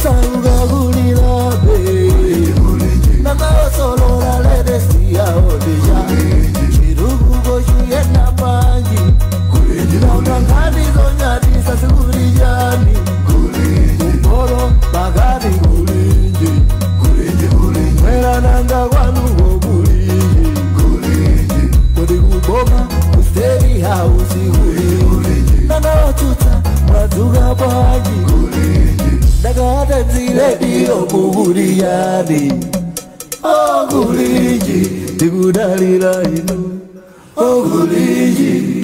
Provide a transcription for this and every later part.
Saruga gulila be Nanga solo la ledesia odeja Irugu goju yena panji Nanga ngani zonya disa surijani Kumboro bagadi gulinji Mera nanga wanu gulinji Kodi kuboma usteri hausi gulinji Nanga wachuta maduga panji Daga zile dio muguriyani Oh guliji Digudalila inu Oh guliji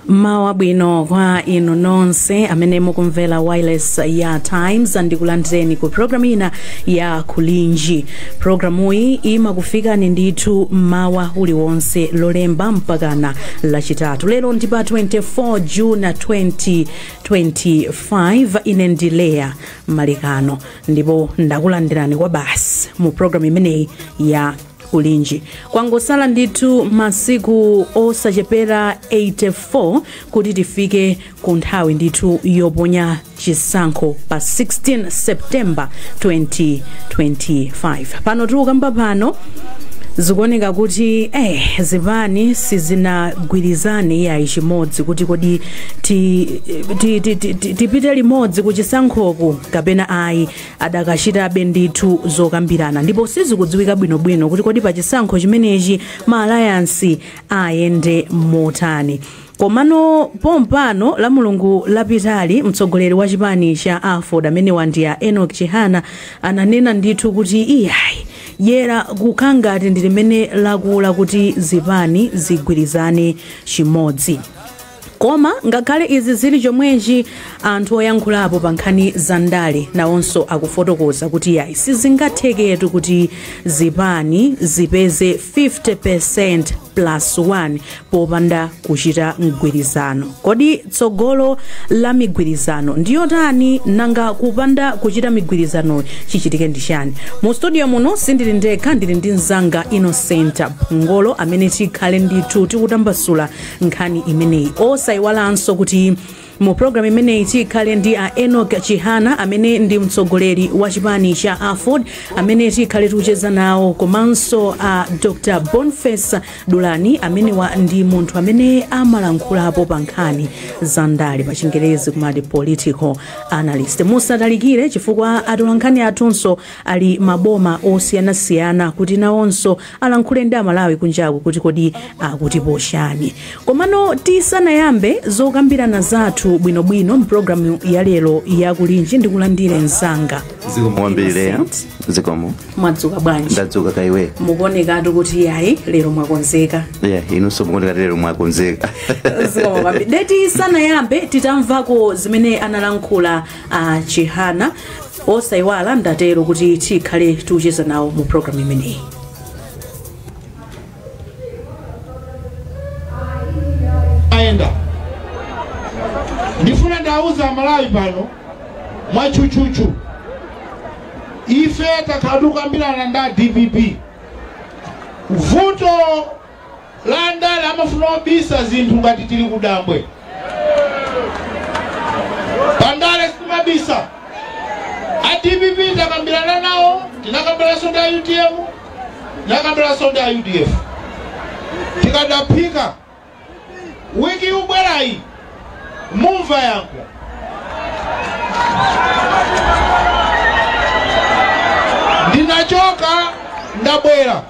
Mawa bwino kwa inu nonse amene mukumvera wireless ya Times ndikulandireni ku programu ina ya Kulinji. Programu hii imakufika ni ndithu mawa uliwonse lolemba mpakana lachitatu. Lero ndi pa 24 June 2025 inendileya Malikano ndipo ndakulandirani kwa basi mu programu imeneyi ya Kulinji. Kwangosala ndithu masiku osachepera 84 kuti tifike ku nthawi ndithu yoponya chisankho pa 16 September 2025. Pano tukamba pano zikuoneka kuti zipani sizinagwirizane ya chimodzi kuti kodi tipite limodzi ku chisankhoku kapena ayi adakachita bendithu zokambirana ndipo sizikudziwika bwinobwino kuti kodi pa chisankho chimenechi ma alliance ayende motani. Komano pompano la mulungu lapitali mtsogoleri wa chipani cha AFOD amene wandiya Enoch Chihana ananena ndithu kuti iyayi yera kukangati ndi limene lakula kuti zipani zigwirizane chimodzi. Koma ngakhale izi zili chomwechi anthu oyankhulapo pa nkhani za ndale nawonso akufotokoza kuti yayi sizingatheketu kuti zipani zipeze 50% plus 1 popanda kuchita mgwirizano. Kodi tsogolo la migwirizano ndiyo tani nanga kupanda kuchita migwirizano chichitike ndishani? Mu studio muno sindili ndekha, ndili ndi mzanga Innocent Ngolo amene tikhale ndithu tikutambasula nkhani imeneyi. Osaiwalanso kuti mu program imeneyi tikhale ndi Enoch Chihana amene ndi mtsogoleri wa chipani cha AFOD amene tikhale tucheza nawo, komanso Dr. Boniface Dulani amene ndi munthu amene amalankhulapo pa nkhani za ndale pa Chingerezi kumati political analyst. Musatalikire chifukwa atolankhani athunso ali maboma osiyanasiyana kuti nawonso alankhule ndi Amalawi kunjaku kuti kodi akutiposhani. Komano tisanayambe zokambirana zathu bwinobwino mprogramu ya lero ya Kulinji ndikulandire mzanga zikomwambire zikomo mwadzuka bwanji? Ndadzuka kaiwe. Mukuonekatu kuti yayi lero mwakonzeka? Inunso mukuoneka lero mwakonzeka. Zikomo kwambiri. Deti sanayambe titamvako zimene analankhula Chihana. Osaiwala ndatero kuti tikhale tucheza nawo mu program imeneyi. Aenda ndifuna ndauza Amalawi pano mwachuchuchu ife takadukambirana nda DPP vuto la ndale amafuna obisa zinthu ngati tili kudambwe pandale sikumabisa. DPP takambirana nawo, tinakambira sonda UTM, tinakambira sonda UDF. Tikadapika wiki ubwerayi mumva yangu ndinachoka ndabwera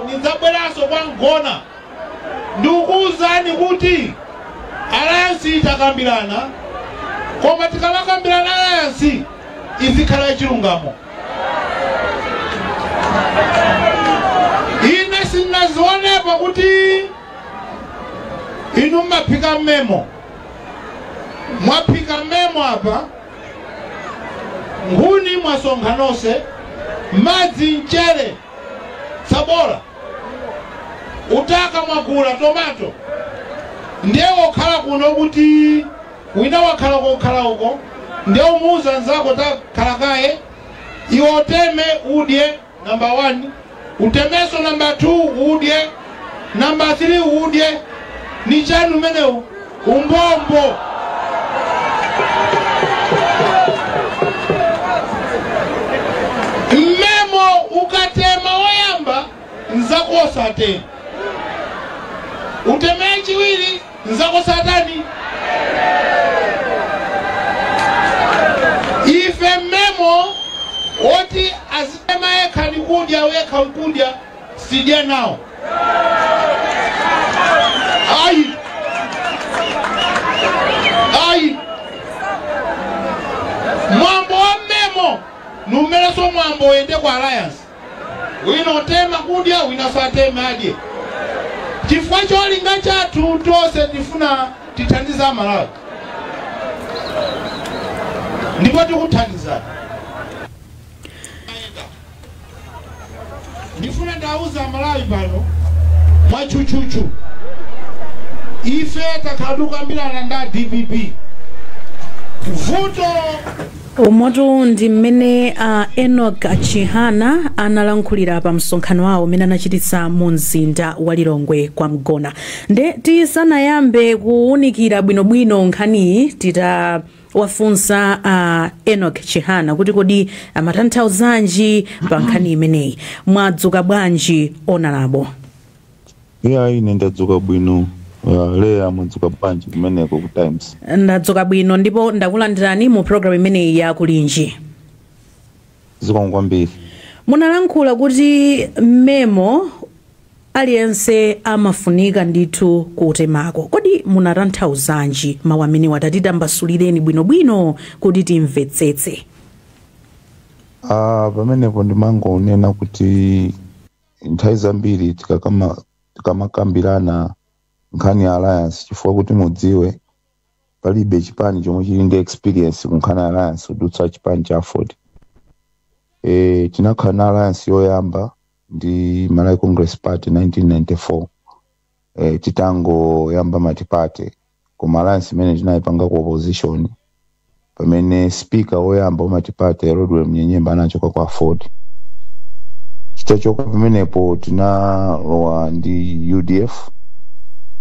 nizabweraso kwa ngona ndikuuzani kuti alliance itakambirana koma tikalakambirana alliance izikhala chilungamo. Ine sinazionepa kuti inu mapika memo mwapika memo hapa nguni mwasonganose madzi mchere sabora utaka mwagula tomato ndiye okhala kuno kuti wina wakhala kokhala uko ndiye umuuza nzako takhalakaye iwe uteme udye number 1 utemeso number 2 udye number 3 udye ni chanu meneo umbombo Memo ukatema woyamba nzako osate. Uteme chiwili nzako satani. Ife memo oti azitema eka nikudia weka nkudia sidia nao. Ai mwambo wa memo numero so mwambo wende kwa alliance. Wino tema kudia winasatema adie. Chifwacho lingacha tutose nifuna titandiza Malawi. Ndipo tukutandiza. Nifuna ndauza Malawi pano mwachuchuchu. Ife takaduka mbila nda DPP. Vuto Umoto ndi mmene Enoch Chihana analankhulira pa msonkhano wawo umene anachititsa mu mzinda wa Lilongwe kwa Mgona. Nde tisanayambe kuwunikira bwinobwino nkhaniyi wafunsa Enoch Chihana kuti kodi amatanthauzanji pa nkhani imeneyi. Mwadzuka bwanji onalabo? Ine ndadzuka bwino. Leya mwadzuka bwanji kumeneko ku Times. Ndadzuka bwino ndipo ndakulandirani mu program imeneyi ya Kulinji. Zikomo kwambiri. Munalankhula kuti memo aliyense amafunika ndithu kutemako. Kodi munatanthauzanji mawu amene watatitambasulireni bwinobwino kuti timvetsetse? Pamenepo ndimangonena kuti nthawi zambiri tikamakambirana nkhani ya alliance chifukwa kuti mudziwe palibe chipani chomwe chili ndi experience ku nkhani ya alliance kudutsa chipani cha Ford. Tinakhala na alliance yoyamba ndi Malawi Congress Party 1994. Titango yamba matipate koma alliance imene tinayipanga ku opposition pamene speaker woyamba matipate Rodwell Mnyenyemba anachoka kwa Ford. Chitachoka pamenepo tinalowa ndi UDF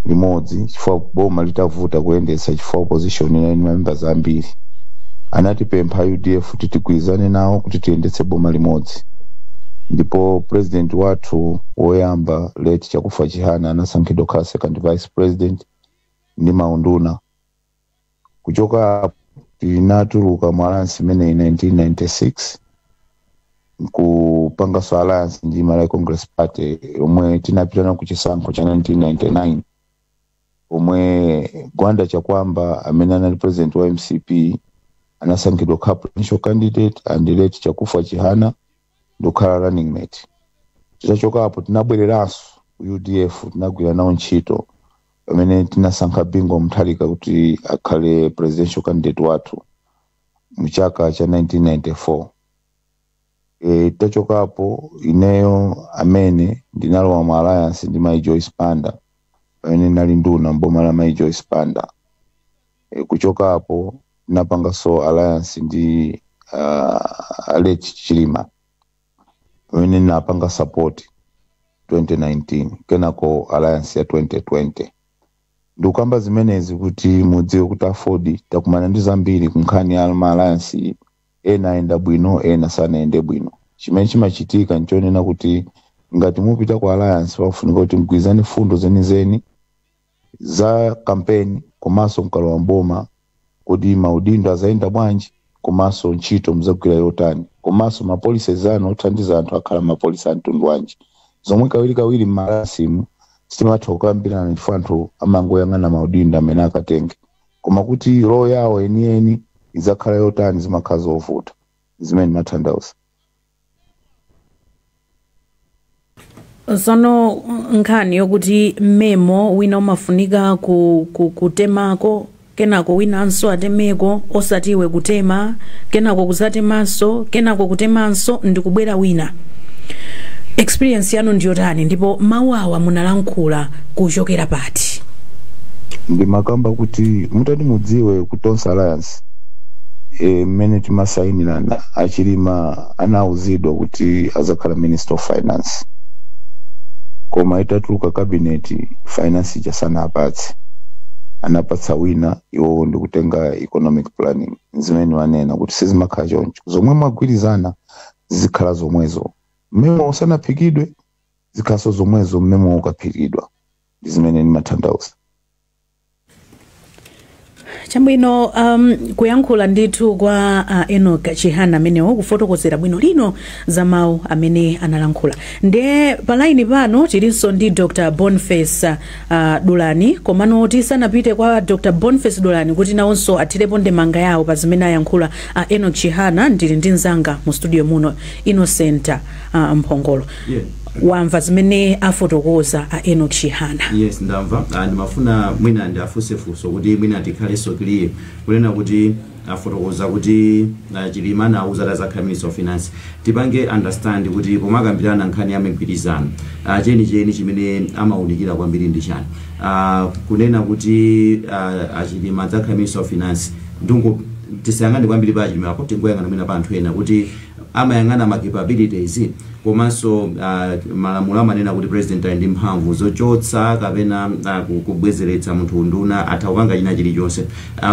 limodzi chifukwa boma litavuta kuyendetsa chifukwa opposition ina members ambiri. Anatipempha UDF kuti tigwirizane nawo kuti tiyendetse boma limodzi. Ndipo president wathu woyamba late Chakufa Chihana anasankhidwa kukhala second vice president ndi maunduna. Kuchoka tinatuluka mu alliance imene 1996 kupanga so alliance ndi Malawi Congress Party omwe tinapitana ku chisankho cha 1999 omwe Gwanda Chakwamba amene anali president wa MCP anasankhidwa kukhala presidential candidate and late Chakufa Chihana ndokhala running mate. Titachoka apo tinabwereranso UDF tinagwira nawo ntchito pamene tinasankha Bingu Mutharika kuti akhale presidential candidate wathu mu chaka cha 1994. Titachoka apo ineyo amene ndinalowa mu alliance ndi Mai Joyce Panda pamene nali nduna mboma la Mai Joyce Panda. Kuchoka apo tinapanga so alliance ndi Alex Chilima pamene napanga support 2019 kenako alliance ya 2020. Ndikamba zimenezi kuti mudziwe kuti Ford takumana ndi zambiri kunkhani ya alliance ena enda bwino ena sanaende bwino. Chimene chimachitika nchonena kuti ngati mupita kwa alliance wafunika kuti mgwizane fundo zenizeni za campaign komanso mkalowa mboma kuti maudindo azaenda bwanji komanso ntchito muzagwira yotani komanso mapolisi zanu othandiza anthu akhala mapolisi antundu wanji. Zomwe kawiri mmarasimu simatha kukambirana chifukwa anthu amangoyang'ana maudindo amene akatenge koma kuti roho yawo enieni izakhala yotani zimakhala zovuta zimene matanthauza. Zono nkhani yokuti memo wina umafunika kutemako kenako winanso atemeko osatiwe kutema kenako kuzatemanso kenako kutemanso ndikubwera wina. Experience yanu ndiyotani ndipo mawu awa munalankhula kuchokera pati? Ndimakamba kuti mutati mudziwe kutonsa alliance mmene timasayinirana Achilima anauzidwa kuti azakhala Minister of Finance koma itatuluka cabinet finance chasana apatsi anapatsa wina iwo ndikutenga economic planning zimene wanena kuti sizimakhala choncho zomwe mwagwirizana zikhala zomwezo mmemo usanaphikidwe zikhaso zomwezo mmemo ukaphikidwa zimene ndimatanthauza. Chambwino kuyankhula ndithu kwa Enoch Chihana amenewo kufotokozera bwino lino za mawu amene analankhula. Ndiye palaini pano tilinso ndi Dr. Boniface Dulani, komano tisanapite kwa Dr. Boniface Dulani kuti nawonso athirepo ndemanga yawo pa zimene ayankhula Enoch Chihana, ndili ndi mzanga mu studio muno Innocent Mphongolo. Yeah. Wamva zimene afotokoza Enoch Chihana. Yes, ndamva. Ndimafuna mwina ndiafusefuso kuti mwina tikhaleso clear kunena kuti afotokoza kuti Chilima nauza za Minister of Finance tipange understand kuti pomakambirana nkhani ya migwirizano cheni chimene amaunikira kwambiri ndi chani. Kunena kuti Chilima za Minister of Finance ndungu tisayangane kwambiri pa Chilima kuti ngoyangana mwina pa anthu ena kuti amayangana ma capabilities komanso malamulo amanena kuti president ali ndi mphamvu zochotsa kapena kubwezeretsa munthu nduna athawanga china chilichonse.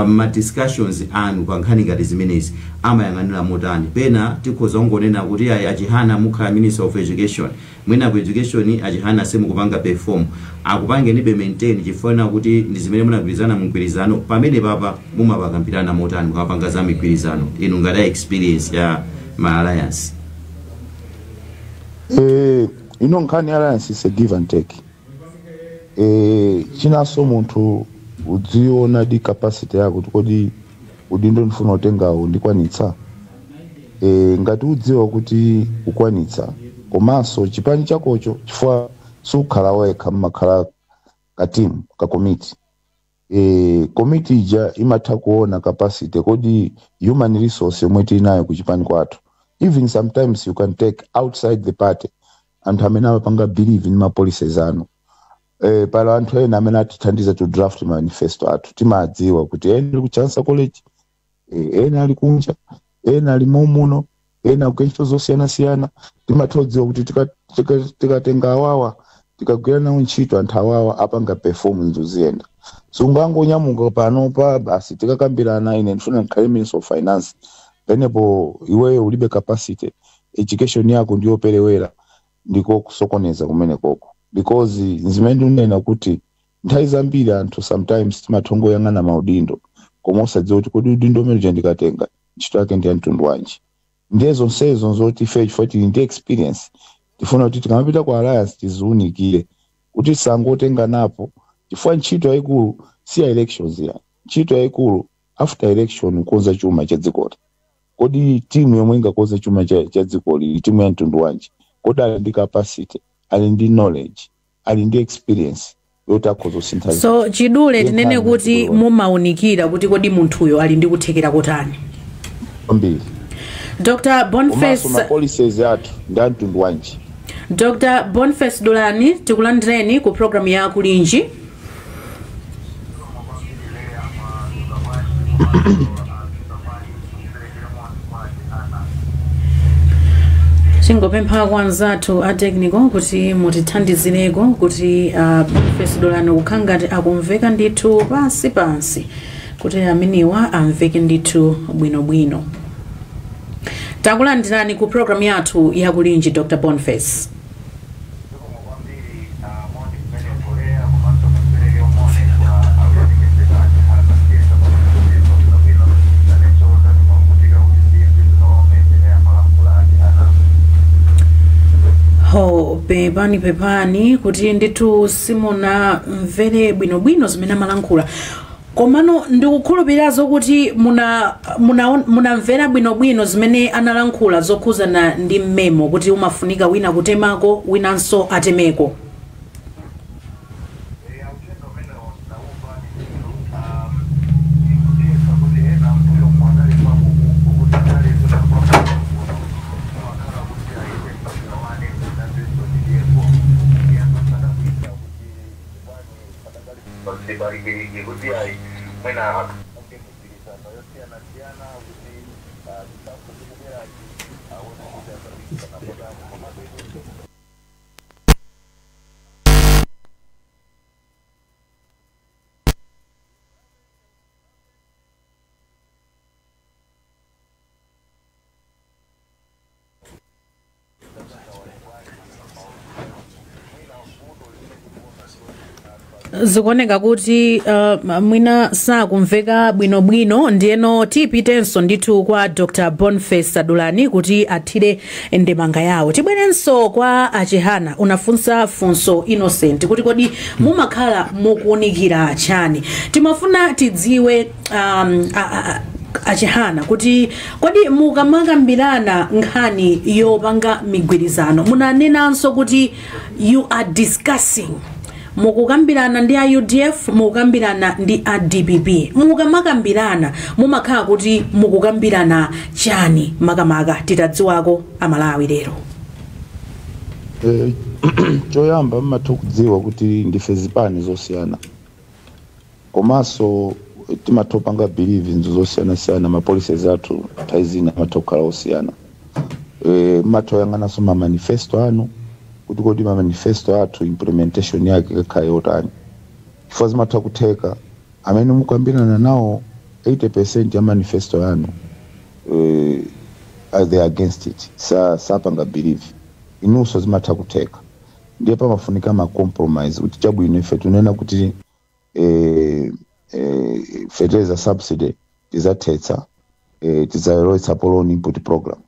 Ma discussions anu pa nkhani ngati zimenezi amayang'anira motani. Pena tikhoza kungonena kuti Chihana mukhala Minister of Education mwina ku education Chihana semukupanga perform akupangenibe maintain chifukwa kuti ndi zimene munagwirizana mu mgwirizano pamene papa mumapakambirana motani mukapanga za migwirizano inu ngati experience ya ma alliance. Nkhani alliance is a give and take. Chinaso munthu udziona di capacity yako kodi udindo ndifuna utengawo ndikwanitsa. Ngati udziwa kuti ukwanitsa komanso chipani chakocho chifukwa sukhala wekha mmakhala ka team ka committee. Committee ija imatha kuona capacity kodi human resource yomwe tinayo ku chipani kwathu. Even sometimes you can take outside the party and amene amapanga believe in ma policies anu. Pala anthu ena amene atithandiza to draft manifesto athu timadziwa kuti ena ali ku Chansa College, ena ali kunja, ena ali momuno, ena kukencho zosiyana timathodziwa kuti tikatenga awawa tikagwira nawo ntchito anthu awawa apanga performance ziyenda. So ngangonyamuka pano pa basi tikakambirana ine ndifuna ndikhale Minister of Finance. Penepo iweyo ulibe capacity education yako ndiyo perewera ndiko kusokoneza kumene koko because nzimene unena kuti nthawi zambiri anthu sometimes timathongo yang'ana maudindo koma usadziwa kuti kodi udindo umene ndikatenga ntchito yake ndi mtundu wanji. Ndiye zonsezo zoti ife chifukwa tili ndi experience tifuna kuti tikamapita kwa alliance tiziunikire kuti sangotenga napo chifukwa ntchito yayikulu si ya elections ya ntchito yayikulu after election kukonza chuma cha dziko. Kodi timu yomwe ingakonza chuma cha dziko li timu ya mtundu wanji kodi ali ndi capacity ali ndi knowledge ali ndi experience yotakhoza sintha. So chidule tinene kuti mumaunikira kuti kodi munthuyo ali ndi kuthekera kotani. Kwambiri. Dr. Boniface ma policies athu ndi mtundu wanji. Dr. Boniface Dulani tikulandireni ku program ya Kulinji. Singopempha kwanzathu a technical kuti mutithandizireko kuti Boniface Dulani kukhangati akumveka ndithu pansi kuti ameniwa amveke ndithu bwinobwino. Takulandirani ku program yathu ya Kulinji Dr. Boniface. Pepani kuti ndithu simuna mvere bwinobwino zimene amalankhula komano ndikukhulupirira kuti munamvera bwinobwino zimene analankhula zokhuzana ndi mmemo kuti umafunika wina kutemako winanso atemeko. zikuoneka kuti mwina sakumveka bwinobwino ndiyeno tipitenso ndithu kwa Dr. Boniface Sadulani kuti athire ndemanga yawo. Tibwerenso kwa Achihana, unafunsa funso Innocent kuti kodi mumakhala mukuunikira chani. Timafuna tidziwe Achihana kuti kodi mukamakambirana nkhani yopanga migwirizano munanenanso kuti you are discussing mukukambirana ndi a UDF, mukukambirana ndi a DPP. Mukamakambirana mumakhala kuti mukukambirana chani makamaka titadziwako amalawi lero. Choyamba mmatha kudziwa kuti ndife zipani zosiyana. Komanso timatopanga believe nzo zosiyana mapolicies athu taizina matokhala osiyana. Matoyangana soma manifesto anu kuti kodi manifesto athu implementation yake kakhala yotani. Chifukwa zimatha kutheka amene mukambirana nawo 80% ya manifesto anu they are against it. Sapanga believe inunso zimatha kutheka. Ndiye pamafunika ma compromise kuti chabwino ife tunena kuti fertilizer subsidy tizathetsa tizayeroitsa loan input program.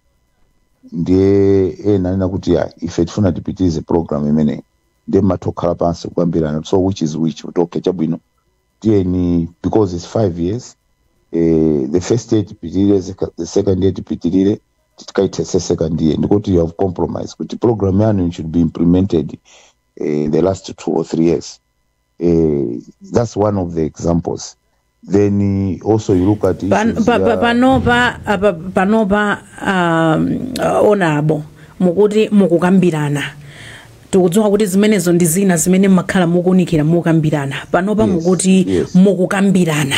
Ndiye nanena kuti ife tifuna tipitize program imene ndiye matokhala pansi kukambirana so which is which utoke chabwino tiyeni because it's 5 years the first year tipitirire the second year tipitirire tikaithese second year ndikuti you have compromised kuti program yanu should be implemented the last 2 or 3 years. That's one of the examples. Then also you look at panopa onabo mukuti mukukambirana tikudziwa kuti zimenezo ndi zina zimene makhala mukunikira mukambirana panopa mukuti mukukambirana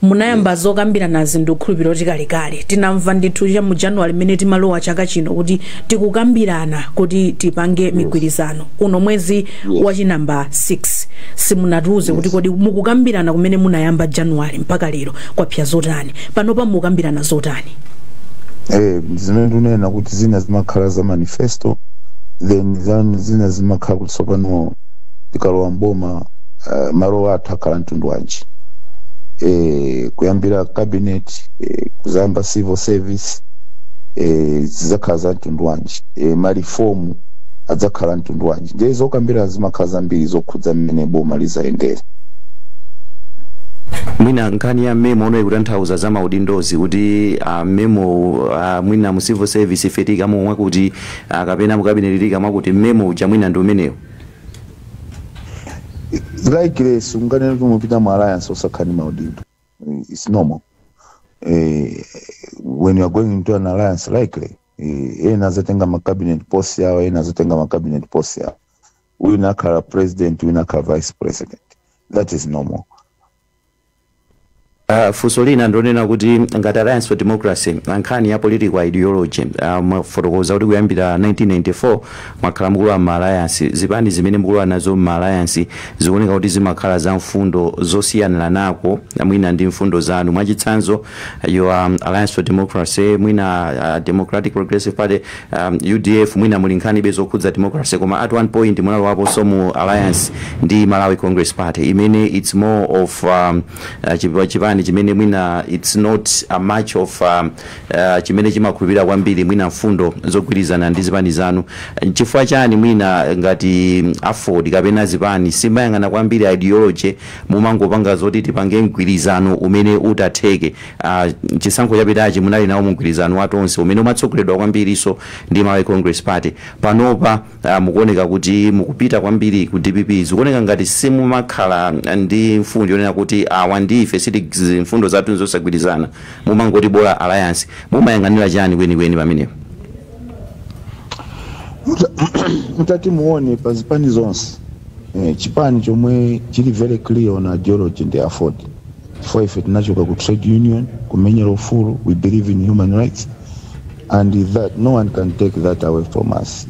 munayamba zokambirana zindukhulupiriro tikalekale tinamva ndithu cha mu January mmene timalowa chaka chino kuti tikukambirana kuti tipange migwirizano uno mwezi wachinamba 6 simunatuze kuti kodi mukukambirana kumene munayamba January mpaka lero kwapya zotani panopa mukambirana zotani. Zimene tunena kuti zina zimakhala za manifesto then zina zimakhala kuti sopano tikalowa mboma malo athu akhala mtundu wanji. Kuyambira cabinet kuzamba civil service zizakhala za mtundu wanji marifomu adzakhala mtundu wanji ndiye zokambira zimakhala zambiri zokhudza mmene boma lizayendera. Mwina nkhani ya memo ono ikutanthauza za maudindozi kuti memo mwina mu civil service fetika momwe kuti kapena mu cabinet lika mwakuti memo uja mwina ndi umenewo. Likely sunganena kumupita mu alliance osakhani maudindo. It's normal. When you are going into an alliance likely ena zatenga ma cabinet post yawo ena zatenga ma cabinet post yawo. We nakhala president, we nakhala vice president. That is normal. Fusolina ndonena kuti ngati Alliance for Democracy nkhani ya political ideology fotokoza kuti kuyambira 1994 mwakhala mukulu ma alliance zipani zimene mukulu nazo ma alliance zikuoneka kuti zimakhala za mfundo zosiyana nako mwina ndi mfundo zanu mwachitsanzo yo Alliance for Democracy mwina Democratic Progressive Party UDF mwina muli nkhani bezokhudza democracy koma at one point munalo wapo somu alliance ndi Malawi Congress Party imene it's more of chipani chimene mwina it's not a much of chimene chimakhulupirira kwambiri mwina mfundo zogwirizana ndi zipani zanu chifukwa chani mwina ngati afford kapena zipani simayangana kwambiri ideology mumangopanga zoti tipange mgwirizano umene utatheke chisankho chapitachi munali nawo mgwirizano watonse umene umatsogoledwa kwambiri so ndi Malawi Congress Party panopa mukuoneka kuti mukupita kwambiri ku DPP zikuoneka ngati simumakhala ndi mfundo yonena kuti wandife siti mfundo zathu zosagwirizana mumangoti bora alliance mumayang'anira chani kweni pamenepo. Mutati muone pa zipani zonse chipani chomwe chili very clear on ideology ndi afford for if it nachoka ku trade union kumenyera ufulu we believe in human rights and that no one can take that away from us.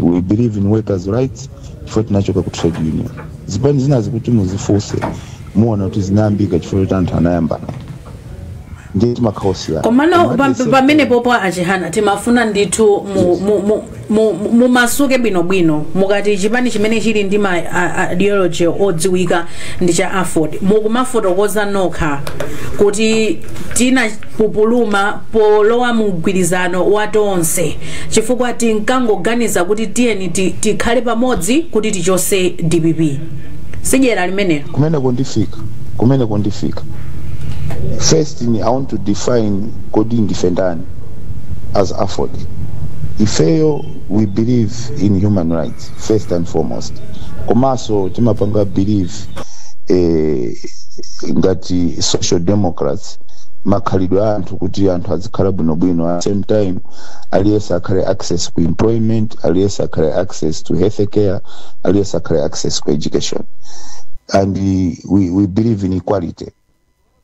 We believe in workers rights for it nachoka ku trade union zipani zinazi kuti muzifuse muona kuti zinambika chifukwa kuti anthu anayambana. ndiye timakhaosiyana komano pamene popo achihana timafuna ndithu mumasuke bwinobwino mukati chipani chimene chili ndi ma ideology odziwika ndi cha afford mukumafotokoza nokha kuti tinapupuluma polowa mugwirizano wa tonse chifukwa tinkangoganiza kuti tiyeni tikhale pamodzi kuti tichose DPP sijera limene kumene kondifika first I want to define coding defendant as afford. Ifeyo we believe in human rights first and foremost. Komaso timapanga believe ngati social democrats makhalidwe anthu kuti anthu azikhala bwinobwino at the same time aliyesa akhale access to employment, aliyesa akhale access to health care, aliyesa akhale access to education. And we believe in equality.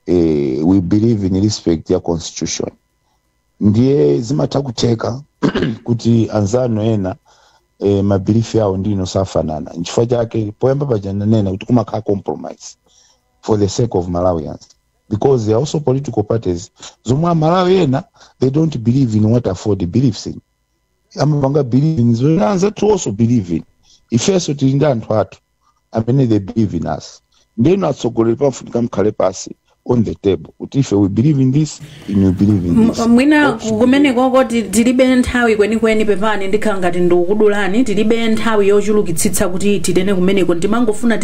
We believe in respect ya constitution. Ndiye zimatha kutheka kuti anzano ena mabilifi yao ndino safanana. Nchifukwa chake poyamba pajananena kuti kumakhala compromise for the sake of Malawians, because there are also political parties zomwe Malawi ena they don't believe in what Afford believes in. Amapanga believe in zonanza to also believe in. Ifeso tilinda anthu athu amene they believe in us. Ndeno atsogolera pafunika mkhale pasi on the table. If we believe in this, you believe in this. Mwina kumene koko tilibe nthawi kwenikweni pepani ndikhala ngati ndikudulani tilibe nthawi yochulukitsitsa kuti tidene kumeneko ndimangofuna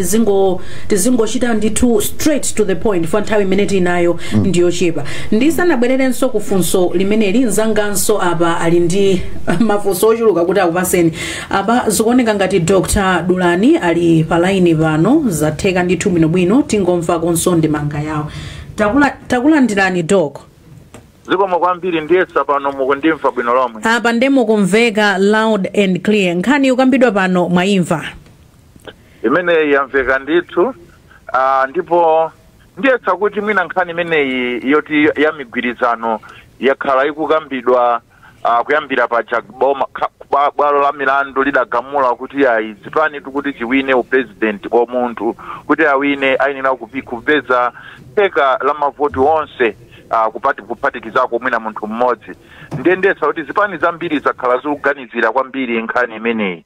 tizingochita ndithu straight to the point for nthawi imene tinayo ndiyochepa. Ndisanabwererenso kufunso limene linzanganso apa ali ndi mafunso ochuluka kuti akupaseni apa zikuoneka ngati Dr. Dulani ali pa line pano zatheka ndithu bwinobwino tingomva konso ndemanga yawo. Takulandirani Doc. Zikomo kwambiri ndiyesa pano mukundimva bwino lomwe. Apa ndemo kumveka loud and clear. Nkhani ukambidwa pano mwaimva. Imene yamveka ndithu ndipo ndiyesa kuti mwina nkhani imeneyi yoti ya migwirizano yakhala ikukambidwa kuyambira pa Jagoboma bwalo la milandu lidagamula kuti ayi zipani kuti chiwine upresident wa munthu kuti awine ayenera kupeza theka la mavoti onse kupatikizako mwina munthu mmodzi. Ndiyendesa kuti zipani zambiri zakhala zikuganizira kwambiri nkhani imeneyi.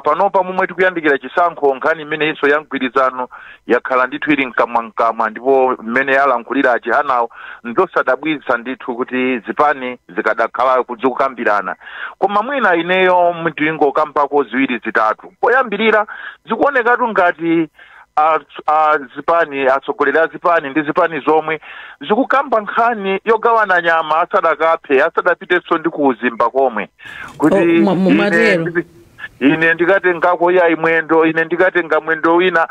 Panopa momwe tikuyandikira chisankho nkhani imeneyinso ya mgwirizano yakhala ndithu ili mkamwa ndipo mmene yalankhulira achihanawo ndosadabwitsa ndithu kuti zipani zikadakhala kuzikukambirana. Koma mwina ineyo ndingokambako ziwiri zitatu. Poyambirira zikuonekatu ngati zipani atsogoleri a zipani ndi zipani zomwe zikukamba nkhani yogawana nyama asadakaphe asadapitenso ndi kuuzimba komwe kuti ine ndikatengako yayi mwendo ine ndikatenga mwendo wina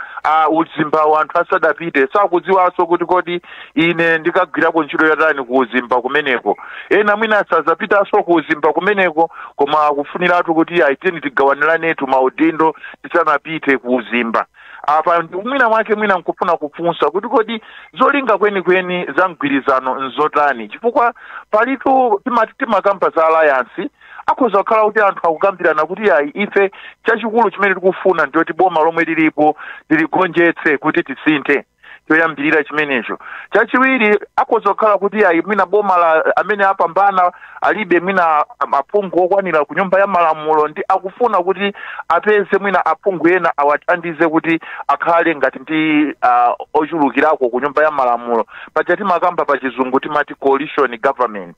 uzimba wanthu asadapite sakudziwanso kuti kodi ine ndikagwirako ntchito yotani kuuzimba kumeneko ena mwina asazapitanso kuuzimba kumeneko koma akufuniratu kuti aiteni tigawaniranetu maudindo tisanapite kuuzimba. Apa mwina mwake mwina nkufuna kufunsa kuti kodi zolinga kwenikweni za mgwirizano nzotani chifukwa palitu timakamba za alliance akhoza kukhala kuti anthu akukambirana kuti ayi ife chachikulu chimene tikufuna ndiyoti boma lomwe lilipo liligonjetse kuti tisinthe choyambirira chimenecho. Chachiwiri akhoza kukhala kuti ayi mwina boma la amene apambana alibe mwina aphungu okwanira ku nyumba ya malamulo ndi akufuna kuti apeze mwina aphungu ena awathandize kuti akhale ngati ndi ochulukirako ku nyumba ya malamulo. Pachati makamba pa chizungu timati coalition government.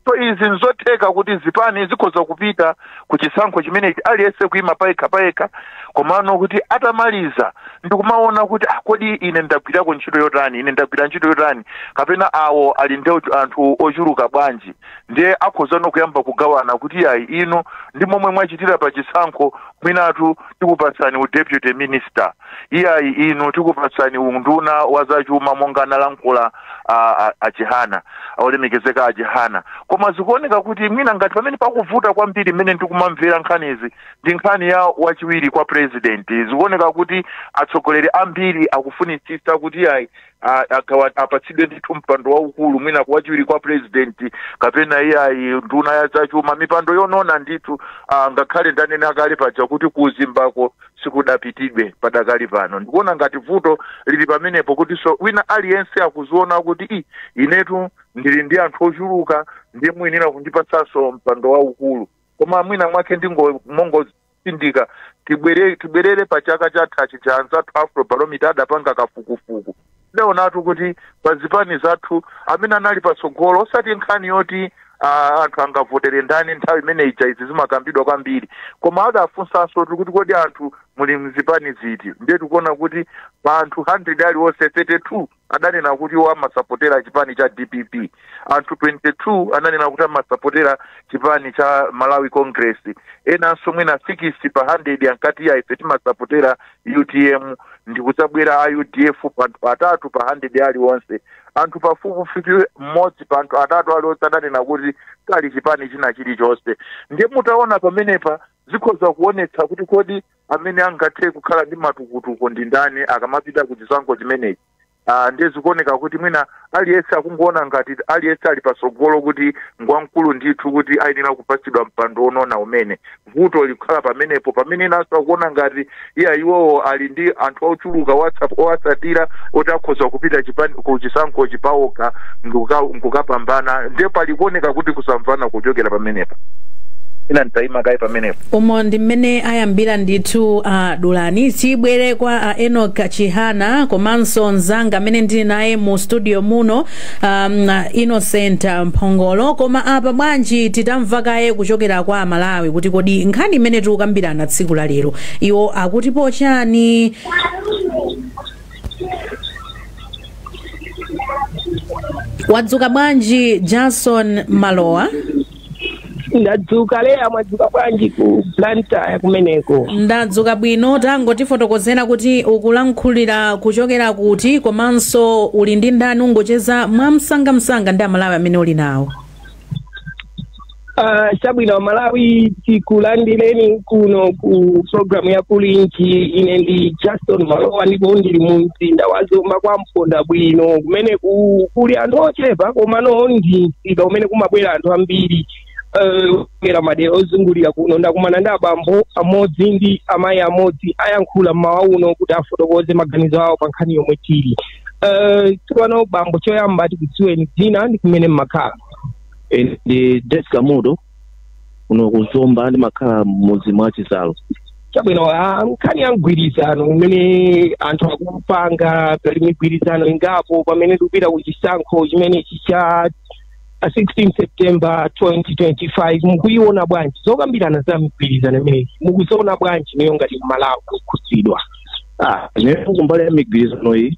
So izi nzotheka kuti zipani zikhoza kupita ku chisankho chimene aliyese kuima payekha komano kuti atamaliza ndikumaona kuti kodi ine ndagwirako ntchito yotani ine ndagwira ntchito yotani kapena awo ali ndi anthu ochuluka bwanji ndiye akhoza kuyamba kugawana kuti ayi ino ndi momwe mwachitira pa chisankho mwinatu tikupatsani u deputy minister iyayi ino tikupatsani unduna wa zachuma monga analankhula achihana olemekezeka achihana. Koma zikuoneka kuti mwina ngati pamene pakuvuta kwambiri mmene ndikumamvera nkhanizi ndi nkhani ya wachiwiri kwa president. Zikuoneka kuti atsogoleri ambiri akufunitsitsa kuti ayi apatsidwe ndithu mpando waukulu mwina wachiwiri kwa president kapena iyayi nduna ya zachuma mipando yonona ndithu ngakhale ndanena kale paja kuti kuuzimbako sikudapitidwe padakali pano. Ndikuona ngati vuto lili pamenepo kuti so wina aliyense akuziona kuti inetu ndili ndi anthu ochuluka ndiye muyenera kundipatsanso mpando waukulu koma mwina mwake mongosindika tibwerere pa chaka chathachi cha anzathu Afrobarometer adapanga kafukufuku ndaonatu kuti pa zipani zathu amene anali patsogolo osati nkhani yoti anthu angavotere ndani nthawi imene ija izi zimakambidwa kwambiri koma adafunsanso kuti kodi anthu muli mzipani ziti ndiye tikuona kuti pa anthu 100 aliwonse 32 adanena kuti iwo amasapotera chipani cha DPP anthu 22 ananena kuti amasapotera chipani cha Malawi Congress enanso mwina 60 pa 100 ankati ya ife timasapotera UTM ndikudzabwera UDF patatu pa 100 aliwonse anthu pafupifupi mmodzi pa anthu atatu aliwonse adanena kuti kali chipani china chilichonse ndiye mutaona pamenepa zikhoza kuonetsa kuti kodi amene angathe kukhala ndi matukutuko ndi ndani akamapita ku chisankho chimenechi ndiye zikuoneka kuti mwina aliyense akungoona ngati aliyense ali patsogolo kuti ngwamkulu ndithu kuti ayenera kupatsidwa mpando onona umene vuto likukhala pamenepo pamene inanso akuona ngati iwowo ali ndi anthu ochuluka owatsatira oti akhoza kupita ku chisankho chipawokha nkukapambana ndiye palikuoneka kuti kusamvana kuchokera pamenepo ina ntaima kai pamenepo umo ndi mmene ayambira ndithu Dulani tibwere kwa Enoch Chihana komanso nzanga amene ndili naye mu studio muno Innocent Mphongolo koma apa bwanji titamva kaye kuchokera kwa Malawi kuti kodi nkhani imene tikukambirana tsiku la lero iwo akutipo chani wadzuka bwanji Jason Malowa ndadzuka lea mwadzuka bwanji ku planta kumeneko ndadzuka bwino tangotifotokozera kuti ukulankhulira kuchokera kuti komanso uli ndi ndani ungocheza mwamsangamsanga ndi Amalawi amene uli nawo chabwino Malawi tikulandireni kuno ku programu ya kulinchi ine ndi Jason Malowa ndipo ndili mu mzinda wa Zomba kwa Mponda bwino kumene kuli anthu ochepa koma ndi msika umene kumabwera anthu ambiri era madera ozungulira kuno ndakumana ndi abambo amodzi ndi amayi amodzi ayankhula mmawa uno kuti afotokoze maganizo awo pa nkhani yomwe tili tsopano bambo choyamba tikudziweni dzina ndi kumene mmakhala ndi Deska Mudo uno kuzomba ndi makhala mmudzi mwa Chizalo chabwino nkhani ya mgwirizano umene anthu akupanga pali migwirizano ingapo pamene tikupita ku chisankho chimene cha 16 September 2025 mukuiona bwanji zokambirana za migwirizano imeneyi mukuziona bwanji niyo ngati Malawi kukhudzidwa kumbali ya migwirizano iyi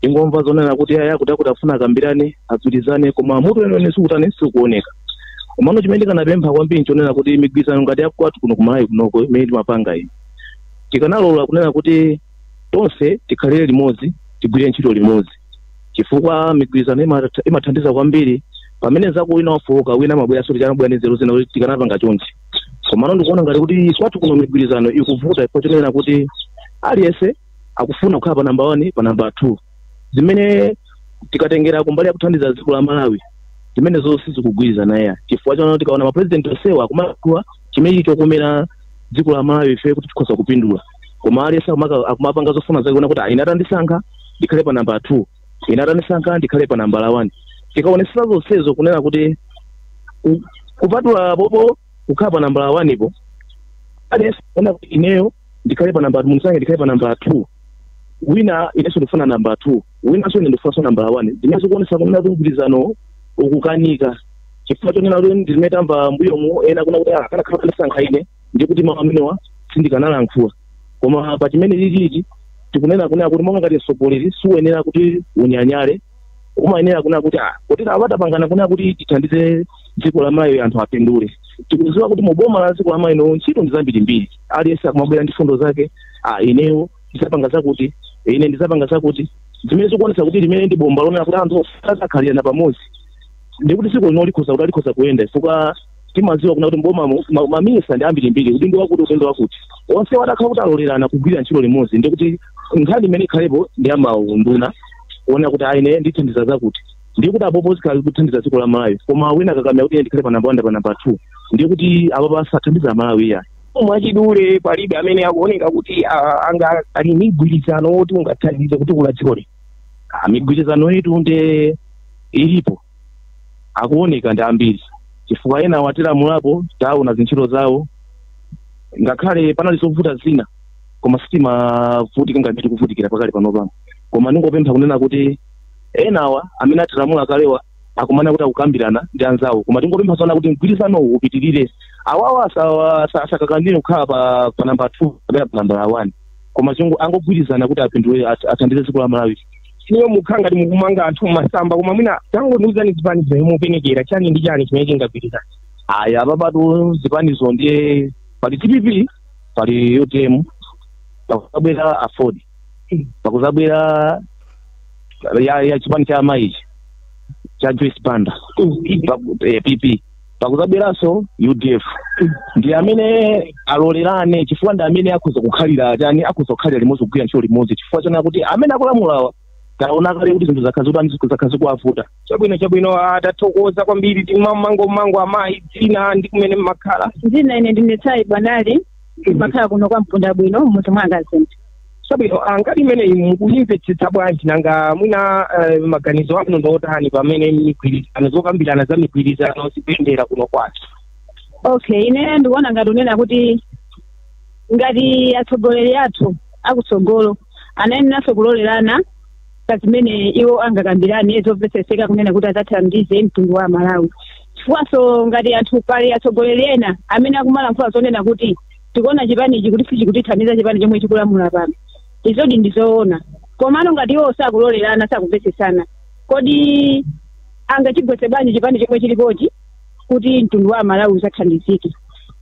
ingomva zonena kuti kuti akutafuna akambirane agwirizane koma mutu wene sikutani sikuoneka komano chimene kanapempha kwambiri nchonena kuti migwirizano ngati yakwatu kuno kumalawi kunoko imene timapanga iyi tikanalola kunena kuti tonse tikhalire limodzi tigwire ntchito limodzi chifukwa migwirizano imathandiza kwambiri pamene zako wina wafoka wina mabwera soti chanabwera nzeru zina kuti tikanapanga chonchi komano ndikuona ngati kuti kwatu kuno migwirizano ikuvuta ipo chonena kuti aliyense akufuna kukhala pa namba 1 pa namba 2 zimene tikatengera kumbali ya kuthandiza dziko la Malawi zimene zonse zikugwirizana naye chifukwa chano tikaona mapresident onsewa akumakua chimene chokomera dziko la Malawi ife kuti tikhoza kupindula koma aliyense akumapanga zofuna zake kuona kuti ine atandisankha ndikhale pa namba 2 ine atandisankha ndikhale pa namba 1 tikaonesa zonsezo kunena kuti kupatula popo kukhala pa namba 1 ipo aliyense kuona kuti ineyo ndikhale pa namba 2 munisange ndikhale pa namba 2 wina ineso ndifuna namba 2 wina so ndifuna namba 1 zimezo kuonesa kunena mgwirizano ukukanika chifukwa chonena kuti ndimetamva mbuyo mu ena kuna kuti kana khala sankha ine ndikuti mama amenewa sindikanalankhula koma pa chimene liliji tikunena kunena kuti monga ngati sogoleri suyenera kuti unyanyale umayenera kunena kuti kuti abatapangana kunena kuti tithandize dziko la Malawi anthu apindule tikudziwa kuti muboma la dziko la Malawi no ntchito ndi zambirimbiri aliyense akumabwera ndi fundo zake ineyo ndisapanga zakuti ine ndisapanga zakuti zimene zikuonesa kuti limene ndi bomba lonena kuti anthu osakhalirana pamodzi ndikuti siko lino likhoza kuyenda chifukwa timadziwa kuna kuti mboma mamisa ndi ambirimbiri kuti ndi wakuti utendo wakuti onse wadakhala kuti alolerana kugwira ntchito limodzi ndikuti nkhani imene ikhalepo ndi amaunduna kuona kuti ine ndithandiza zakuti ndikuti apopo zikhala kuthandiza dziko la Malawi koma wina kakamya kuti ndikhale pa namba 1 pa namba 2 ndikuti apo pasathandiza Malawi iya mwachidule palibe amene akuoneka kuti anga ali migwirizano woti ungathandize kuti kula dziko li migwirizano yetu nde ilipo akuoneka ndi ambiri chifukwa ena watilamulapo taona zintchito zawo ngakhale panali zovuta zina koma sitimavutika ngati tikuvutikira pakali pano koma ningopempha kunena kuti enawa amene atilamula kalewa akumana kuti akukambirana ndi anzawo koma tingopempha zona kuti mgwirizano upitirire awawa asakakandire kukhala pa namba 2 kapena pa namba 1 koma angogwirizana kuti apindule athandize dziko la Malawi. Niyo mukhanga ndi mukumanga anthu masamba koma mwina tangonuzani zipanizo mupenekera chani ndi chani chimene chingagwirizana. Aya babatu zipanizo ndiye pali TPP pali UTM pakuzabwera Afford pakuzabwera ya chipani cha Maiji cha Joyce Banda PP pakuzabweranso UDF ndi amene alolerane chifukwa ndi amene akuza kukhalira chani akuza kukhalira limodzi kugwira ntchito limodzi chifukwa chana kuti amene akulamulawa taona kale kuti zinthu zakhazi kuwavuta. Chabwino atathokoza kwambiri timango amayi dzina ndi kumene mmakhala. Dzina ine ndine Tsai Banali makhala kuno kwa Mpunda Bwino muti mwangazenti. Chabwino angati imene mukuyimvetsetsa bwanji nanga mwina maganizo anu ndotani pamene migwirizano zokambirana za migwirizano zikuyendera kuno kwathu. Okay, ine ndikuona ngati unena kuti ngati atsogoleri athu akutsogolo anayeneranso kulolerana zimene iwo angakambirane ezomvetseseka kunena kuti adzathandize mtundu wa Malawi. Chifukwaso ngati anthu pali atsogoleri ena amene akumalankhula zonena kuti tikuona chipanichi kuti sichikutithandiza chipani chomwe chikulamula pano. Izodi ndizoona. Komano ngati iwo sakulolerana sakumvetsesana. Kodi angachigwetse bwanji chipani chomwe chilipochi kuti mtundu wa Malawi udzathandizike.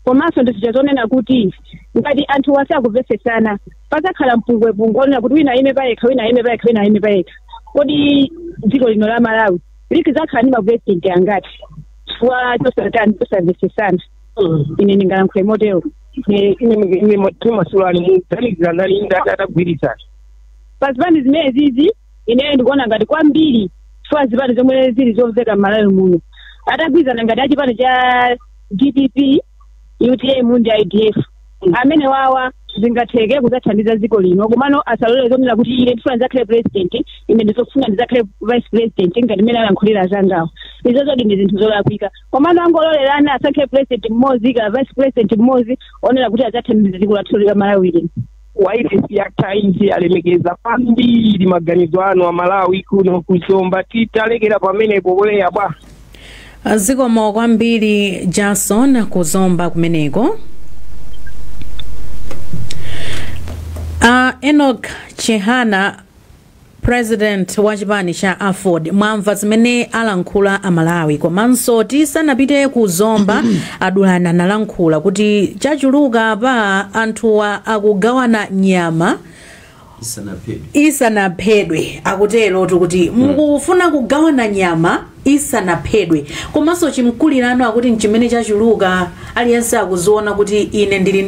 Komanso ndizachonena kuti ngati anthu wasakuvesesana pazakhala mpungwepungwe onena kuti wina ime payekha kodi dziko lino la Malawi likizakhala ndi mapresident angati chifukwa tosamvesesana. Ine ndingalankhule motero ine timasulani muthanizana ndi atagwirizana pazipani zimene zizi ine ndikuona ngati kwambiri chifukwa zipani zomwe zili zomveka Malawi muno atagwirizana ngati achipani cha DPP UTM ndi IDF amene wawa zingatheke kudzathandiza dziko lino komano asalole zonena kuti ine ndifuna ndizakhale president ine ndizofuna ndizakhale vice president ngati mmene alankhulira azangawo. Izo zodi ndi zinthu zolakwika komano angololerana asakhale president mmodzi ka vice president mmodzi onena kuti adzathandiza dziko lathu la Malawi lino. Wairesi yakhainji alemekeza kwambiri maganizo anu a Malawi kuno kuzomba titalekera pamenepo poleya bwa zikomo kwambiri Jason kuzomba kumeneko. Enoch Chehana president wa chipani cha Afford mwamva zimene alankhula Amalawi komanso tisanapite kuzomba adulana nalankhula kuti chachuluka pa anthuwa akugawana nyama isanaphedwe akutero kuti mukufuna kugawana nyama isanaphedwe komanso chimkulirano akuti nchimene chachuluka aliyense akuziona kuti ine ndili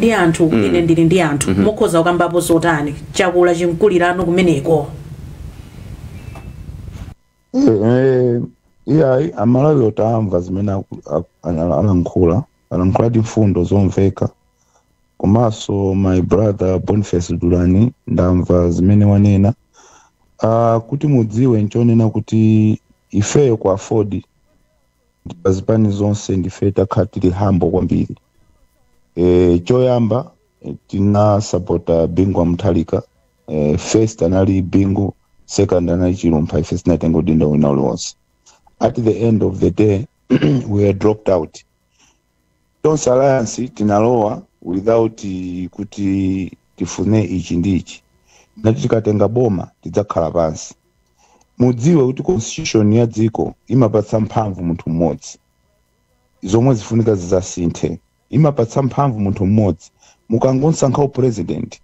ndi anthu mukhoza kukambapo zotani chakula chimkulirano kumeneko. Iyayi Amalawi otamva zimene alankhula ndi mfundo zomveka komanso my brother Boniface Dulani ndamva zimene wanena kuti mudziwe nchonena kuti ifeyo ku Afford pazipani zonse ndife takhatili hambo kwambiri. Choyamba tina supporta Bingu Mutharika, first anali Bingu, second anali Chilumpha, first natengo dinda wina uliwonse. At the end of the day we are dropped out. Tonse alliance tinalowa without kuti tifune ichi ndichi. Nati tikatenga boma tidzakhala pansi. Mudziwe kuti constitution ya dziko imapatsa mphamvu munthu mmodzi. Zomwe zifunika zizasinthe. Imapatsa mphamvu munthu mmodzi. Mukangosankha president,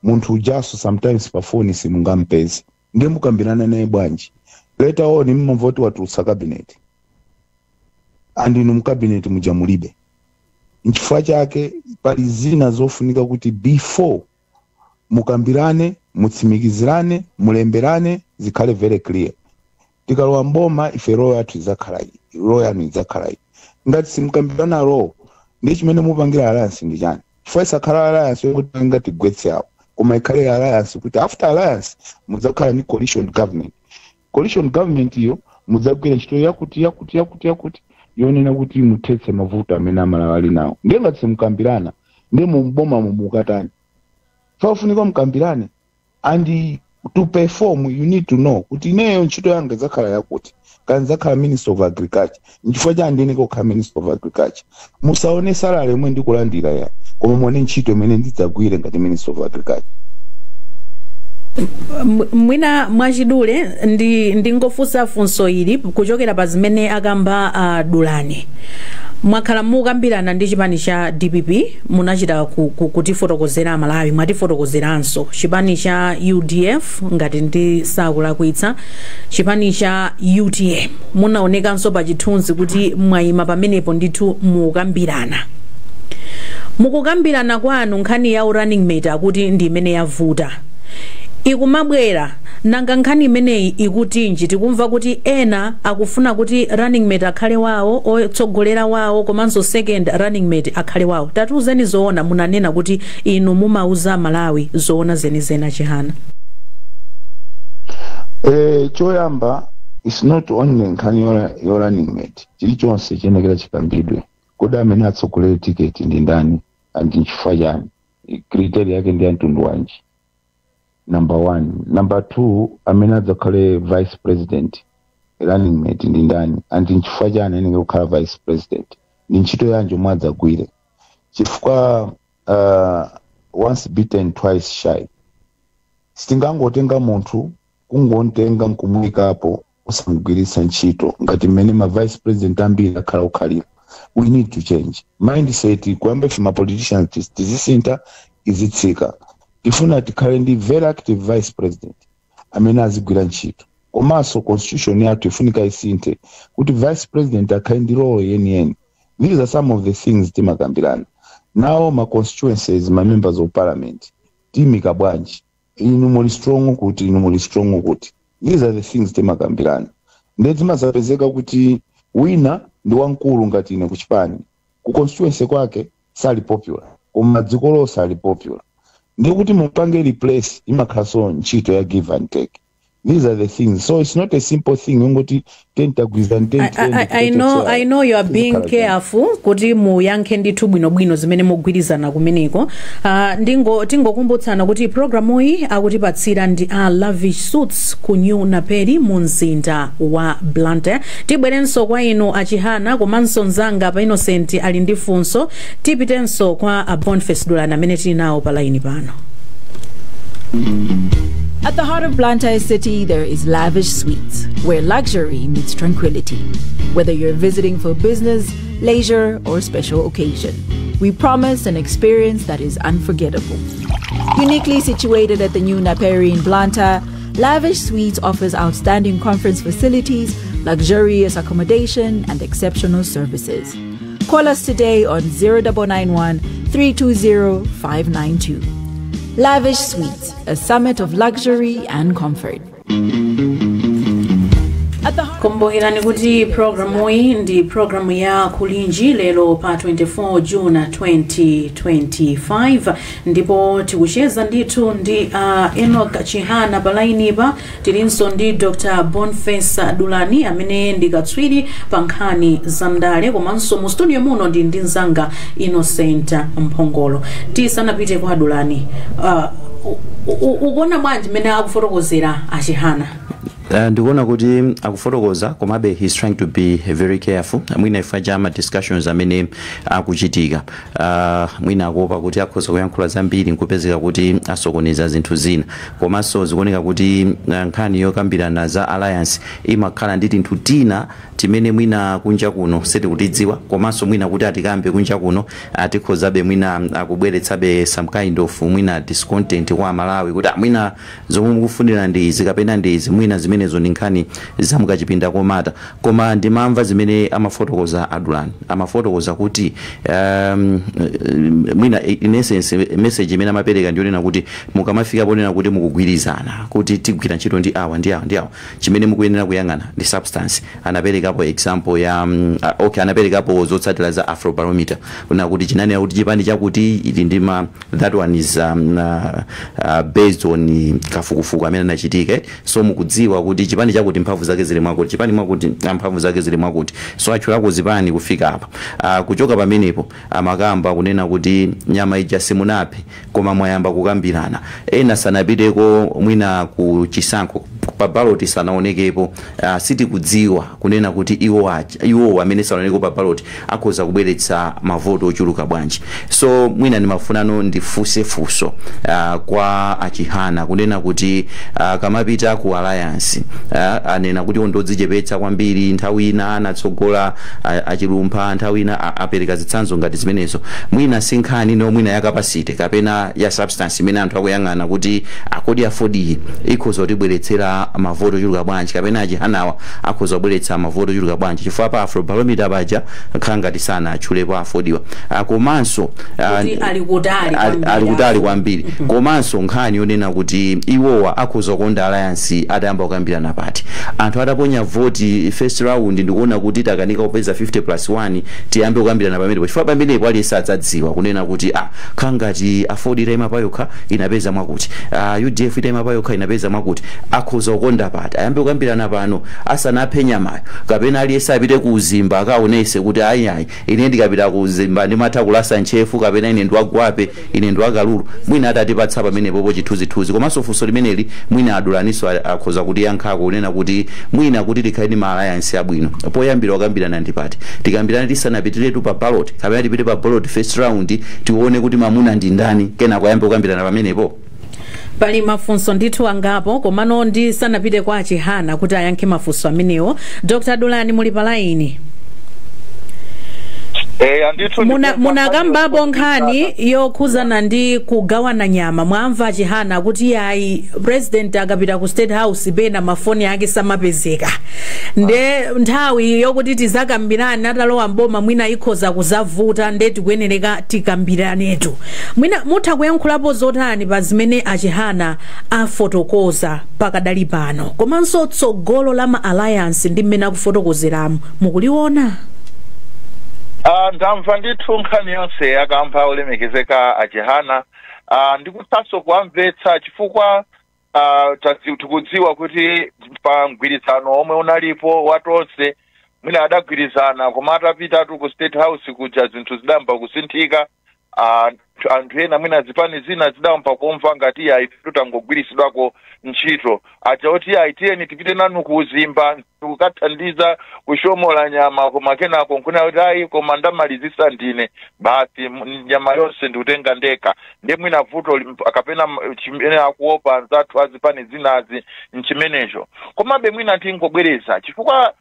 munthu ujaso sometimes pa phone simungampeze. Ndiye mukambirana naye bwanji. Later on mmavoti watulutsa cabinet. Andinu mkabinet muja mulibe. Nchifukwa chake pali zina zofunika kuti before mukambirane, mutsimikizirane, mulemberane zikhale very clear. Tikalowa mboma ife roho yathu idzakhala iyi. Ngati simukambirana roho ndi chimene mupangira alliance ndi chani. Chifukwa isakhala alliance yokuti ngati gwetse awo. Koma ikhale alliance kuti after alliance mudzakhala ni coalition government. Coalition government iyo mudzagwira ntchito yakuti yonena kuti muthetse mavuto amene amalawi ali nawo. Ndiye ngati simukambirana ndiye muboma mukatani fafunika mukambirane, and to perform you need to know kuti ineyo ntchito yanga idzakhala yakuti kana idzakhala Minister of Agriculture. Nchifukwa cha ndine kokhala Minister of Agriculture musaone salary imwe ndikulandira ya koma muone ntchito imene ndidzagwire ngati Minister of Agriculture. Mwina mwachidule ndingofunsa funso ili kuchokera pa zimene akamba Dulani. Mwakhala mukambirana ndi chipani cha DPP, munachita kutifotokozera Malawi, mwatifotokozeranso chipani cha UDF ngati ndi sakulakwitsa, chipani cha UTM munaonekanso pa chithunzi kuti mwayima pamenepo ndithu mukambirana. Mukukambirana kwanu nkhani ya running mate akuti ndi imene yavuta ikumabwera, nanga nkhani imeneyi ikutinji? Tikumva kuti ena akufuna kuti running mate akhale wawo, otsogolera wawo, komanso second running mate akhale wawo. Tatiuzeni zoona, munanena kuti inu mumauza Malawi zoona zenizena Chihana. Choyamba is not only nkhani yo running mate, chilichonse chenekera chikambidwe kodi amene atsogolera tiketi ndi ndani andi nchifukwa chani, criteria yake ndi mtundu wanji. Number 1. Number 2, amene adzakhale vice president running mate ndi ndani andi nchifukwa chani anenge kukhala vice president, ndi ntchito yanji omwe adzagwire. Chifukwa once bitten twice shy. Sitingangotenga munthu kungontenga nkumuyikapo usamugwiritsa ntchito ngati mmene ma vice president ambiri akhala ukhalira. We need to change mindset. Kuyamba ma politicians tizisinta izitsika. Tifuna tikhale ndi very active vice president amene azigwira ntchito. Komanso constitution yathu ifunika isinte kuti vice president akhale ndi role yeniyeni. These are some of the things timakambirana. Now ma constituencies, ma members of parliament timika bwanji, inu muli strong kuti, inu muli strong kuti. These are the things timakambirana. Ndiye timazapezeka kuti wina ndi wankulu ngati ine kuchipani ku constituency kwake sali popular, koma dziko lonse sali popular. Ndiye kuti mupange replace imakhaso ntchito ya give and take. These are the things. So it's not a simple thing. I know you are being careful kuti muyankhe ndithu bwinobwino zimene mugwirizana kumeneko. Tingokumbutsana kuti programu iyi akutipatsira ndi Lavish Suits ku New Naperi mu mzinda wa Blantyre. Tibwerenso kwa inu Achihana komanso nzanga pa Innocent ali ndi funso. Tipitenso kwa Boniface Dulani amene tili nawo pa line pano. At the heart of Blantyre City, there is Lavish Suites, where luxury meets tranquility. Whether you're visiting for business, leisure, or special occasion, we promise an experience that is unforgettable. Uniquely situated at the New Naperi in Blantyre, Lavish Suites offers outstanding conference facilities, luxurious accommodation, and exceptional services. Call us today on 0991 320 592. Lavish Suites, a summit of luxury and comfort. Kumbukirani kuti programu iyi ndi programu ya Kulinji lero pa 24 June 2025 ndipo tikucheza ndithu ndi Enoch Chihana pa line pa. Tilinso ndi Dr. Boniface Dulani amene ndi katswiri pa nkhani za ndale, komanso mu studio muno ndi nzanga Innocent Mphongolo. Tisanapite kwa Dulani, ukuona bwanji mmene akufotokozera Achihana? Ndikuona kuti akufotokoza komabe he's trying to be very careful. Mwina ifaja ama discussions amene akuchitika. Mwina akuopa kuti akhoza kuyankhula zambiri nkupezeka kuti asokoneza zinthu zina. Komanso zikuoneka kuti nkhani yokambirana za alliance imakhala ndi tinthu tina timene mwina kunja kuno sitikutidziwa, komanso mwina kuti atikambe kunja kuno atikhozabe mwina akubweretsabe some kind of mwina discontent kwa Malawi kuti mwina zomwe mukufunira ndi izi kapena ndi izi, mwina zimenezo ndi nkhani zamukachipinda komata. Koma ndimamva zimene amafotokoza Adulani, amafotokoza kuti mwina in essence message imene amapereka ndionena kuti mukamafika ponena kuti mukugwirizana kuti tigwira ntchito ndi awa ndi awa ndi awa, chimene mukuyenera kuyang'ana ndi substance. Anaperekapo example ya anaperekapo zotsatira za Afrobarometer kuna kuti chinani kuti chipani chakuti ili ndima, that one is based on kafukufuku amene anachitika. So mukudziwa kuti chipani chakuti mphamvu zake zili mwakuti chipani mwakuti mphamvu zake zili mwakuti so achulako zipani kufika apa kuchoka pamenepo amakamba kunena kuti nyama ija simunape koma mwayamba kukambirana ena sanapiteko mwina ku chisankho pa ballot sanaonekepo siti kudziwa kunena kuti iwo amene sanaoneko pa ballot akhoza kubweretsa mavoto ochuluka bwanji so mwina ni mafunano ndifuse fuso kwa achihana kunena kuti kamapita ku alliance anena kuti ondodzichepetsa kwambiri nthawi ina anatsogola achilumpha nthawi ina apereka zitsanzo ngati zimenezo mwina sinkhani no mwina ya capacity kapena ya substance imene anthu akuyang'ana kuti akodi afford ikhoza kutibweretsera mavoto ochuluka bwanji kapena achihanawa akhoza kubweretsa mavoto ochuluka bwanji chifukwa pa Afrobarometer paja khala ngati sana achulepo affordwa komanso ali kutali kwambiri komanso nkhani yonena kuti iwowa akhoza kukonda alliance atayamba kukambirana pati anthu ataponya voti first round ndikuona kuti takanika kupeza 50+1 tiyambe kukambirana pamenepo chifukwa pamenepo aliyense adzadziwa kunena kuti khala ngati afford itaima payokha inapeza mwakuti UDF itaima payokha inapeza mwakuti akhoza kukonda pati ayambe kukambirana pano asanaphe nyamayo kapena aliyense apite ku Zimba akaonese kuti ayi ine ndikapita ku Zimba ndimatha kulasa nchefu kapena ine ndiwagwape ine ndiwakalulu mwina atatipatsa pamenepo chithunzithunzi komanso funso limeneli mwina adulaniso akhoza kuti yankhako kunena kuti mwina kuti tikhaini ma alliance abwino poyambira kukambirana ndipati tikambirana tisanapitiretu pa ballot kapena tipite pa ballot first round tione kuti mamuna ndi ndani kena kuyambe kukambirana pamenepo pali mafunso ndithu angapo komano ndisanapite kwa achihana kuti ayankhe mafunso amenewo Dr. Dulani muli pa line munakambapo nkhani yokhuzana ndi kugawana nyama mwamva achihana kuti ayi president akapita ku State House pena mafoni ake samapezeka nde nthawi yokuti tizakambirana atalowa mboma mwina ikhoza kuzavuta nde tikuyenereka tikambiranetu mwina mutha kuyankhulapo zotani pa zimene achihana afotokoza pakadali pano komanso tsogolo la ma alliance ndi mmene akufotokozeramu mukuliona ndamva ndithu nkhani yonse akampa olemekezeka achihana ndikuthanso kuamvetsa chifukwa tikudziwa kuti pa mgwirizano omwe unalipo watonse mwina adagwirizana koma atapitatu ku State House kuja zinthu zidamba kusinthika anthu ena mwina zipani zina zidampa kumva ngati ayi tutangogwirisidwako ntchito achoti aitiyeni tipite nanu ku Zimba tukathandiza kushomola nyama koma kenako nkuna kuti ayi koma ndamalizisa ndine basi nyama yonse ndikutenga ndeka ndiye mwina vuto akapena chimene akuopa anzathu azipani zinazi nchimenecho komabe mwina tingobwereza chifukwa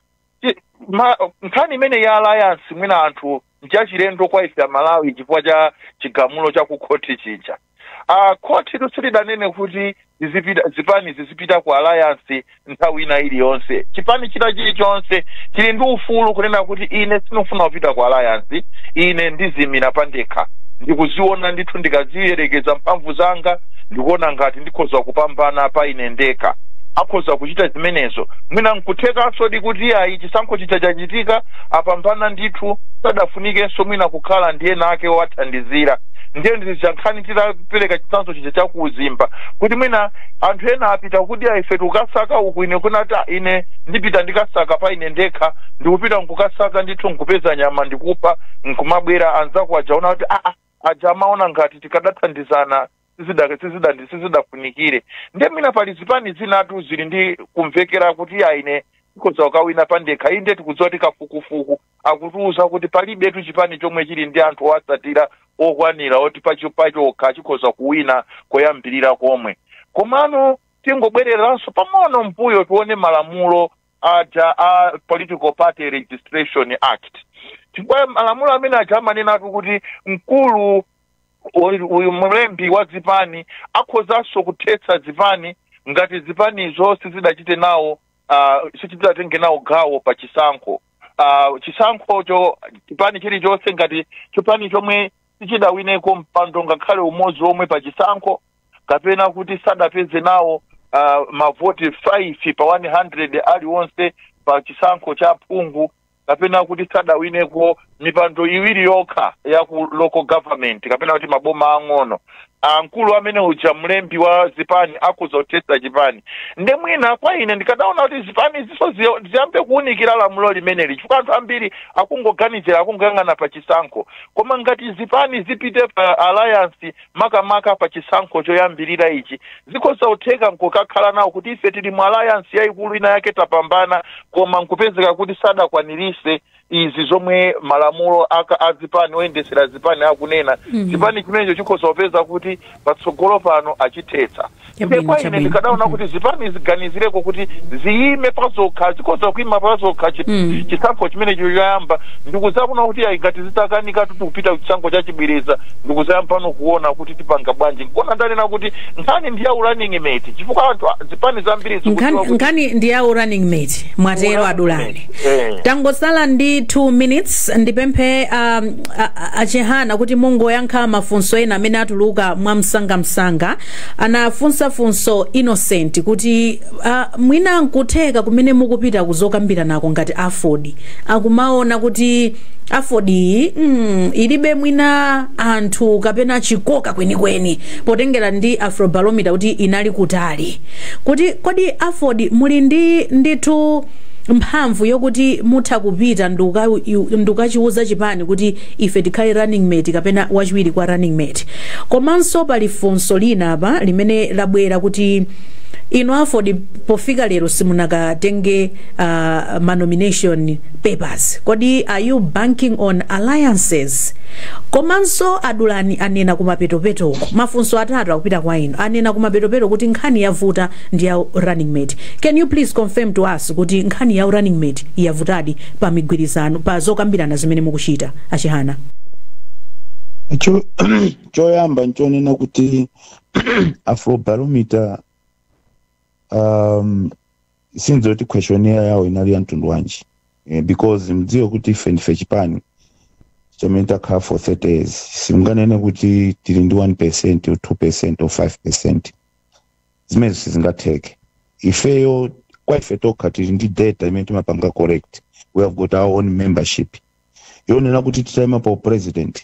nkhani imene ya alliance mwina anthu nchachilendo kwa ife Malawi chifukwa cha chigamulo cha kukhoti chija khoti tusilidanene kuti zipani zizipita ku alliance nthawi ina iliyonse chipani china chilichonse chili ndi ufulu kunena kuti ine sinofuna kupita ku alliance ine ndizimira pandekha ndikuziona ndithu ndikaziyerekeza mphamvu zanga ndikuona ngati ndikhoza kupambana pa ine ndekha akhoza kuchita zimenezo mwina nkuthekanso di kuti ayi chisankho chichachitika apambana ndithu sadafunikenso mwina kukhala ndiye nake wathandizira ndiye ndizijankhani titapereka chitsanzo chija cha ku Zimba kuti mwina anthu ena apita kuti ife tukasaka uku ine kunata ine ndipita ndikasaka pa ine ndekha ndikupita nkukasaka ndithu nkupeza nyama ndikupa nkumabwera anzako ajaona kuti aja amaona ngati tikadathandizana sizidafunikire ndiye mwina pali zipani zinatu zili ndi kumvekera kuti aine ikhoza ukawina pandekha inde tikudziwa tikafukufuku akutiuza kuti palibetu chipani chomwe chili ndi anthu osatira okwanira oti pachokha chikhoza kuwina koyambirira komwe komano tingobwereranso pang'ono mbuyo tione malamulo aja a Political Party Registration Act chifukwa malamulo amene aja amanenatu kuti mkulu uyu mlembi wa zipani akhozanso kuthetsa zipani ngati zipanizo sizidachite nawo sichidatenge nawo gawo pa chisankho chisankhocho chipani chilichonse ngati chipani chomwe sichidawineko mpando ngakhale umodzi omwe pa chisankho kapena kuti sadapeze nawo mavoti 5 pa 100 aliwonse pa chisankho cha phungu kapena kuti sadawineko mipando iwiri yokha ya ku local government kapena kuti maboma ang'ono ankulu amene uja mlembi wa zipani akuzotesa chipani nde mwina kwa ine ndikadaona kuti zipani ziso ziyambe kuunikira lamulo limeneli chifukwa anthu ambiri akungoganizira akungang'ana pa chisankho koma ngati zipani zipite pa alliance makamaka pa chisankho choyambirira ichi zikhozatheka nkukakhala nawo kuti ife tili mu alliance yayikulu ina yake tapambana koma nkupezeka kuti sadakwanirise izi zomwe malamulo azipani oyendesera zipani akunena zipani chimenecho chikhozopeza kuti patsogolo pano achithetsa kwa ine ndikadaona kuti zipani ziganizireko kuti ziyime pazokha zikhoza kuima pazokha chisankho chimenecho choyamba ndikuzabona kuti ngati zitakanika kupita chisankho chachibwereza ndikuzayamba pano kuona kuti tipanga bwanji nkona ndanena kuti nkhani ndi ya running mate chifukwa anthu zipani zambiri nkhani ndi ya running mate mwatero adulani tangosala ndi 2 minutes ndipemphe achihana kuti mungoyankha mafunso ena amene atuluka mwa msanga anafunsa funso Innocent kuti mwina nkutheka kumene mukupita kuzokambira nako ngati Afford akumaona kuti Afford ilibe mwina anthu kapena chikoka kwenikweni potengera ndi Afrobarometer kuti inali kutali kuti kodi Afford muli ndithu mphamvu yokuti mutha kupita ndukachiuza chipani kuti ife tikhale running mate kapena wachiwiri kwa running mate komanso pali funso lina apa limene labwera kuti ino Afford pofika lero simunakatenge nomination papers kodi are you banking on alliances komanso adulani anena kumapetopeto mafunso atatu akupita kwa ino anena kumapetopeto kuti nkhani yavuta ndi ya running mate can you please confirm to us kuti nkhani ya running mate yavutadi pa migwirizano pa zokambirana zimene mukuchita achihana choyamba nchonena kuti Afrobarometer sinzoti questionnaire yawo inali ya mtundu wanji because mdziwe kuti ife ndife chipani chamene takhala for 30 years simnganene kuti tili ndi 1% or 2% or 5% zimene sizingatheke ifeyo kwa ife tokha tili ndi data imene timapanga correct we have got our own membership yonena kuti titayima pa president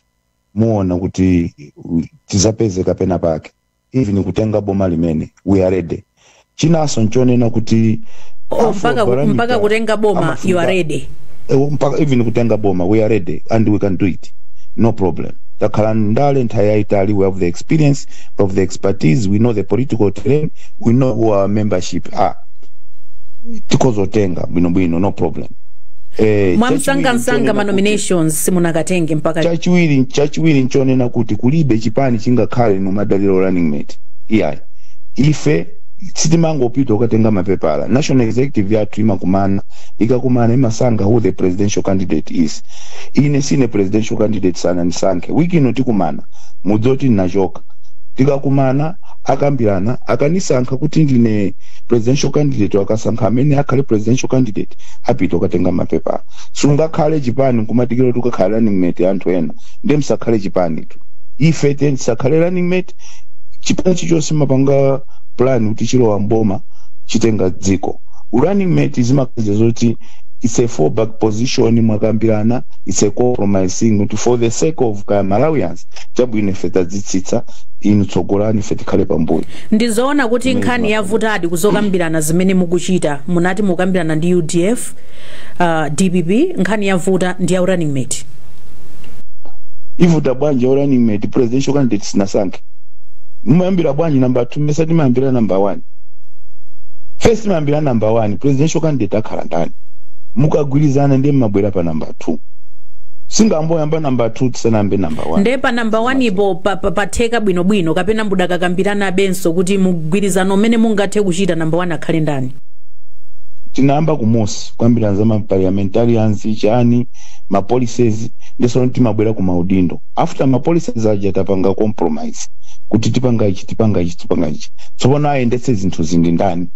muona kuti tizapeze kapena pake even kutenga boma limene we are ready chinaso nchonena kuti mpaka kutenga boma you are ready even kutenga boma we are ready and we can do it no problem takhala ndale nthawi Italy we have the experience of the expertise we know the political terrain we know who our membership are tikozotenga bwino no problem mwamsanga nominations simunakatenge mpaka chachiwiri nchonena kuti kulibe chipani chingakhale no madaliro running mate ife sitimangopita ukatenga mapepala national executive yathu imakumana imasanga who the presidential candidate is ine sine presidential candidate sana nisankhe wiki ino tikumana mudzoti nachoka tikakumana akambirana akanisankha kuti ndine presidential candidate wakasankha amene akhale presidential candidate apita ukatenga mapepala sungakhale chipani kumatikira kuti ukakhale running mate anthu ena ndi msakhale chipani tu ife tisakhale running mate chipani chichonse mapanga plan kuti chilowa mboma chitenga dziko running mate zimakhaza zoti it's a fallback position mwakambirana it's a compromising kuti for the sake of Malawians chabwino ife tadzitsitsa inu tsogolani ife tikhale pambuyo ndizoona kuti nkhani yavutadi kuzokambirana zimene mukuchita munati mukambirana ndi UDF DPP nkhani yavuta ndi ya running mate ivuta bwanji running mate presidential candidate sinasankhe mumayambira bwanji number 2 mesati mayambira number 1 first mayambira number 1 presidential candidate akhala ndani mukagwirizana ndi mabwera pa number 2 singamboyamba number 2 tisanambe number 1 nde pa number 1 ipo patheka bwinobwino kapena mudakakambirana benso kuti mugwirizano umene mungathe kuchita number 1 akhale ndani tinamba kumusi kwambirana za parliamentarians chani ma policies ndiso timabwera ku maudindo after ma policies aja tapanga compromise kuti tipanga ichi tsopano ayendetse zinthu zindi ndani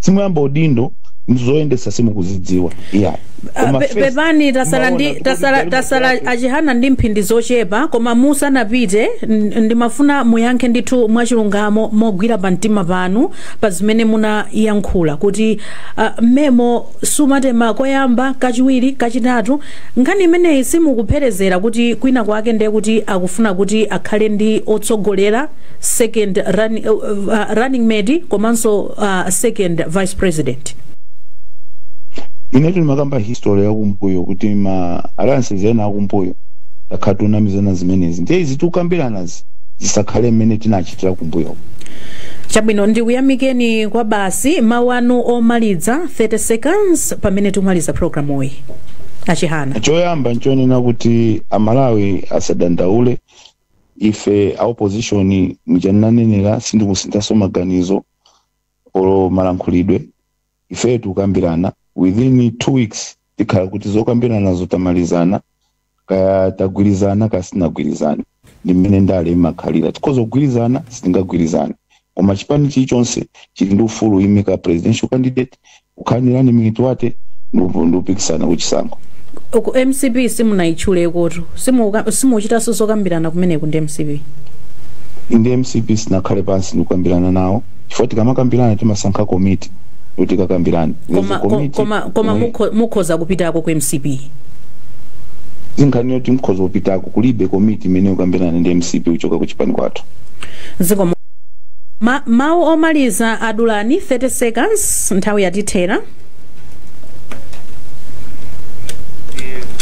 simuyamba udindo mzoendesa simukuzidziwa iya bebani tasala achihana ndi mphindi zochepa koma musanapite ndimafuna muyankhe ndithu mwachilungamo mogwira pamtima panu pa zimene munayankhula kuti mmemo sumatema koyamba kachiwiri kachitatu nkhani imeneyi simukupherezera kuti kwina kwake ndiye kuti akufuna kuti akhale ndi otsogolera second running mate komanso second vice president. Inetu nimakamba history ya kumbuyo kuti ma alliances ena akumbuyo takhatuna mizana zimenezi ndiye izitukambirana zisakhale mmene tinachitira kumbuyo. Chabwino ndikuyamikeni kwa basi mawu anu omaliza 30 seconds pamene tumaliza programu iyi achihana. Choyamba nchonena kuti amalawi asadandaule ife opposition mjananenera sindikusintaso maganizo olo malankhulidwe ife tukambirana within 2 weeks tikhala kuti zokambirana zotamalizana kaya tagwirizana kasinagwirizana ndi mmene ndale makhalira tikozogwirizana sitingagwirizana koma chipani chilichonse chili ndi ufulu imika presidential candidate ukhanirani mitu wate ndupikisana kuchisankho. Uku MCP simunaichule kotu simuchitaso zokambirana kumeneku ndi MCP. Indi MCP sinakhale pansi ndikukambirana nawo chifukwa tikamakambirana timasankha committee kuti kakambirana koma mukhoza kupitako ku MCP zinkhani yoti mukhoza kupitako kulibe committee imene ukambirana ndi MCP uchoka ku chipani kwathu. Zikomo mawu omaliza adulani 30 seconds nthawi yatithera.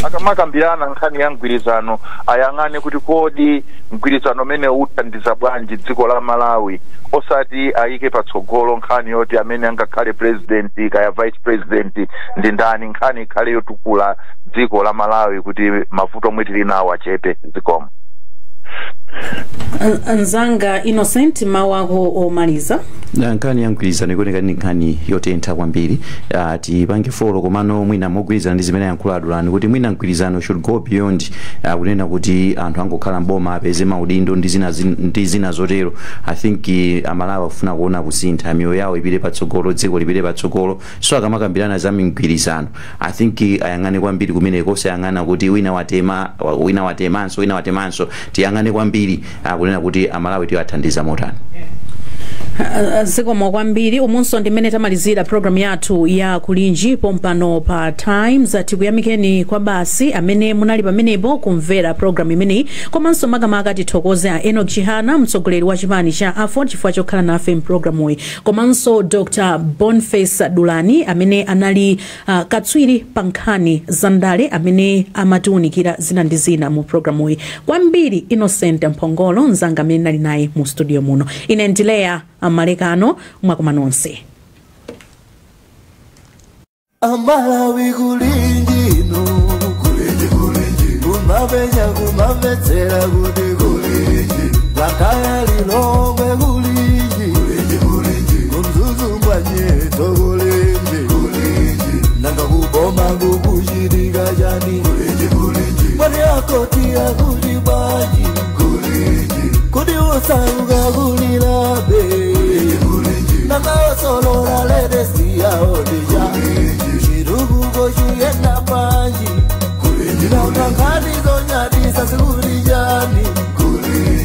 Akamakambirana nkhani ya mgwirizano ayang'ane kuti kodi mgwirizano mene uthandiza bwanji dziko la Malawi osati ayike patsogolo nkhani yoti amene angakhale president kaya vice president ndi ndani nkhani ikhale yotukula dziko la Malawi kuti mavuto omwe tili nawo achepe zikomo. Nzanga Innocent mawu ako omaliza. Nkhani ya mgwirizano ikuoneka ndi nkhani yotentha kwambiri tipange folo komano mwina mogwirizana ndi zimene yankhula adulani kuti mwina mgwirizano should go beyond kunena kuti anthu angokhala mboma apeze maudindo ndi zina zotero. I think amalawi afuna kuona kusintha miyoyo yawo ipite patsogolo dziko lipite patsogolo so akamakambirana za mgwirizano I think ayang'ane kwambiri kumene konse ayang'ana kuti wina watemanso tiyang'ane kwambiri kunena kuti amalawi tiwathandiza motani. Zikomo kwambiri umunso ndimene tamalizira program yathu ya kulinji pompano pa Times tikuyamikeni kwa basi amene munali pamenepo kumvera program imeneyi komanso makamaka tithokoze a Enoch Chihana mtsogoleri wa chipani cha AFOD chifukwa chokhala nafe mpprogramu iyi komanso Dr. Boniface Dulani amene anali katswiri pa nkhani za ndale amene amatiunikira zina ndi zina mu programu iyi. Kwambiri Innocent Mphongolo nzanga amene nali naye mu studio muno. Ine Ndileya Amalekano mwakoma nonse. Amalawi kulinji no kulinji kumabenya kumabetsera kulinji bakaya lilongwe kulinji kumzuzu mwanyeto kulinji nanga kuboma kukushirika jani kwani akoti ya kulibaji kudi usauga kulilabe nanga solora ledesi ya odija shirugu goshu yena panji nanga kani zonyadi sasuri jani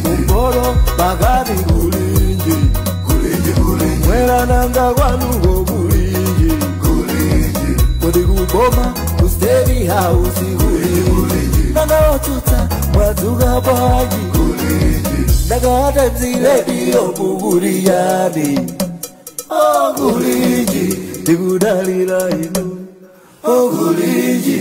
kumboro bagari kulinji mwela nanga wanugo kulinji kudi kuboma kusteri hausi kulinji nanga otuta mwazuga baji nanga atemzile diyo kukuriyani Oguliji, digudalila inu Oguliji